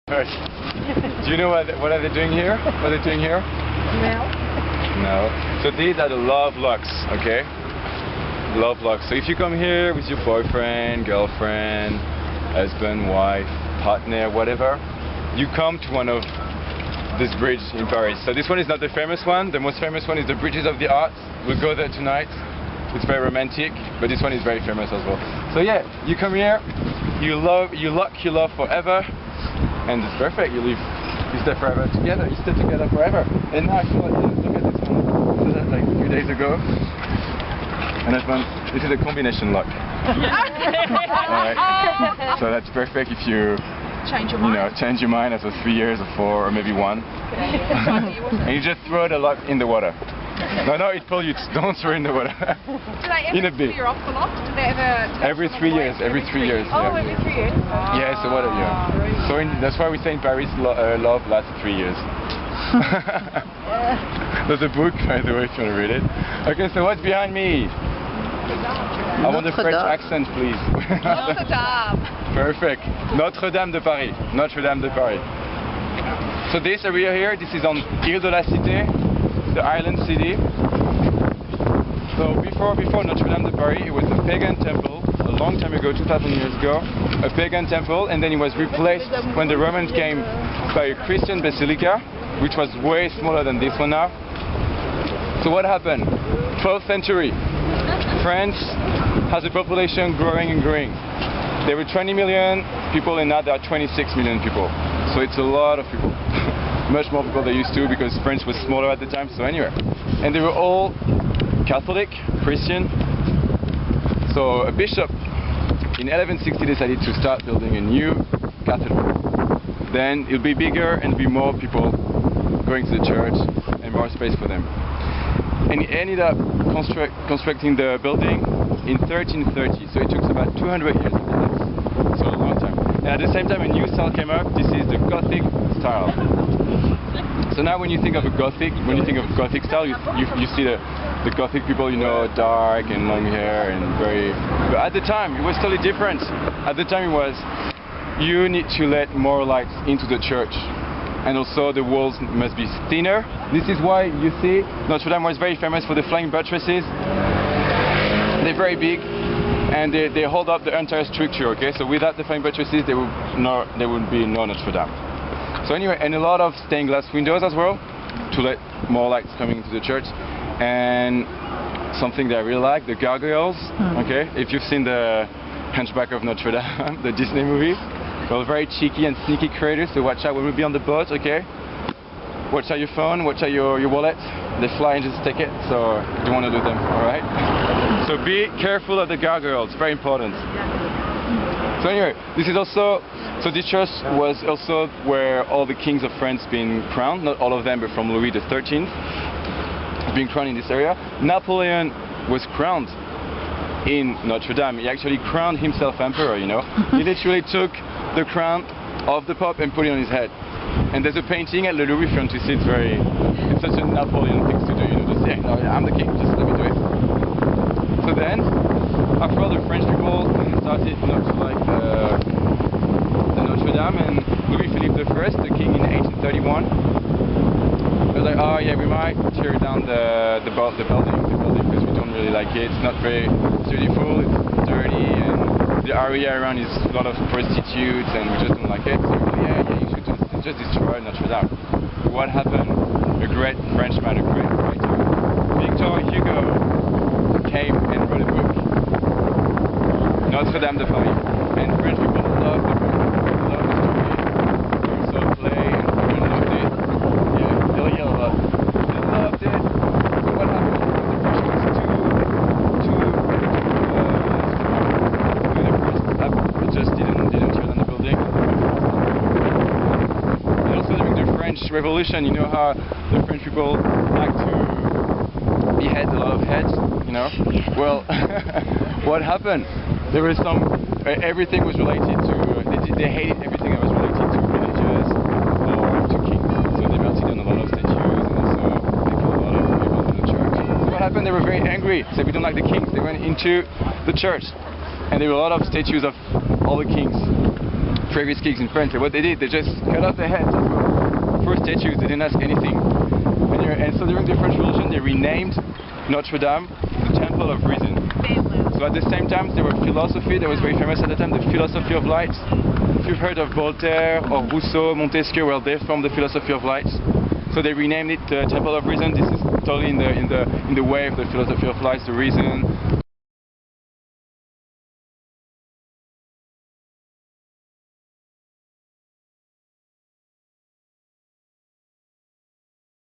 Do you know what are they doing here? What are they doing here? No. So these are the love locks, okay? Love locks. So if you come here with your boyfriend, girlfriend, husband, wife, partner, whatever, you come to one of this bridge in Paris. So this one is not the famous one. The most famous one is the Bridges of the Arts. We'll go there tonight. It's very romantic, but this one is very famous as well. So yeah, you come here, you lock your love forever, and it's perfect. You stay forever together. You stay together forever. And now I feel like, look at this one. I did that like a few days ago, and I found this is a combination lock. Alright. So that's perfect if you change your mind. Change your mind after 3 years or 4 or maybe 1. And you just throw the lock in the water. No, it told you don't throw in the water. Do they ever clear off the lock? Do they ever? Every 3 years. Every 3 years. Oh, every 3 years. Yeah, so what? Yeah. So that's why we say in Paris, love lasts 3 years. There's a book, by the way, if you want to read it. Okay, so what's behind me? I want the French accent, please. Notre Dame. Perfect. Notre Dame de Paris. Notre Dame de Paris. So this area here, this is on Ile de la Cité, the island city. So before Notre Dame de Paris, it was a pagan temple, a long time ago, 2,000 years ago, a pagan temple, and then it was replaced when the Romans came by a Christian basilica, which was way smaller than this one now. So what happened? 12th century. France has a population growing and growing. There were 20 million people and now there are 26 million people. So it's a lot of people. Much more people than used to because France was smaller at the time, so anyway. And they were all Catholic, Christian. So a bishop in 1160 decided to start building a new cathedral. Then it'll be bigger and be more people going to the church and more space for them. And he ended up constructing the building in 1330, so it took about 200 years to build it. So a long time. And at the same time a new style came up. This is the Gothic style. So now when you think of a Gothic, style, you see the Gothic people, dark and long hair and very... But at the time it was totally different. At the time it was, you need to let more light into the church. And also the walls must be thinner. This is why you see Notre Dame was very famous for the flying buttresses. They're very big and they hold up the entire structure, okay? So without the flying buttresses there would be no Notre Dame. So anyway, and a lot of stained glass windows as well to let more lights coming into the church. And something that I really like, the gargoyles, okay? If you've seen the Hunchback of Notre Dame, the Disney movie. Well, very cheeky and sneaky creators, so watch out when we be on the boat, okay? Watch out your phone, watch out your wallet. They fly and just take it, so you don't want to do them, alright? So be careful of the gargoyles, very important. So anyway, this is also, so this church was also where all the kings of France been crowned, not all of them, but from Louis XIII, being crowned in this area. Napoleon was crowned in Notre Dame. He actually crowned himself emperor, He literally took the crown of the Pope and put it on his head. And there's a painting at the Louvre if you want to see. It's such a Napoleon thing to do, just saying, no, I'm the king, just let me do it. So then, after all, the French people started not to like the Notre Dame, and Louis-Philippe I, the king in 1831, was like, oh yeah, we might tear down the building because we don't really like it. It's not very beautiful, it's dirty, and the area around is a lot of prostitutes, and we just don't like it. So yeah, you should just destroy Notre Dame. What happened? A great Frenchman, a great writer, Victor Hugo, came and wrote a book, Notre Dame de Paris, and French people loved the book, loved the story. They saw a play and everyone loved it. Yeah, they loved it. So what happened? Just didn't tear down the building. And also during the French Revolution, you know how the French people like to behead a lot of heads, Well, what happened? There was everything was related to, they hated everything that was related to religious or to kings. So they melted down a lot of statues and also they killed a lot of people in the church. So what happened? They were very angry. Said we don't like the kings. They went into the church. And there were a lot of statues of all the kings. previous kings in France. And what they did, they just cut off their heads as well. For statues, they didn't ask anything. And so during the French Revolution, they renamed Notre Dame the Temple of Reason. So at the same time, there was philosophy that was very famous at the time, the philosophy of light. If you've heard of Voltaire or Rousseau, Montesquieu, well, they're from the philosophy of light. So they renamed it the Temple of Reason. This is totally in the way of the philosophy of light, the reason,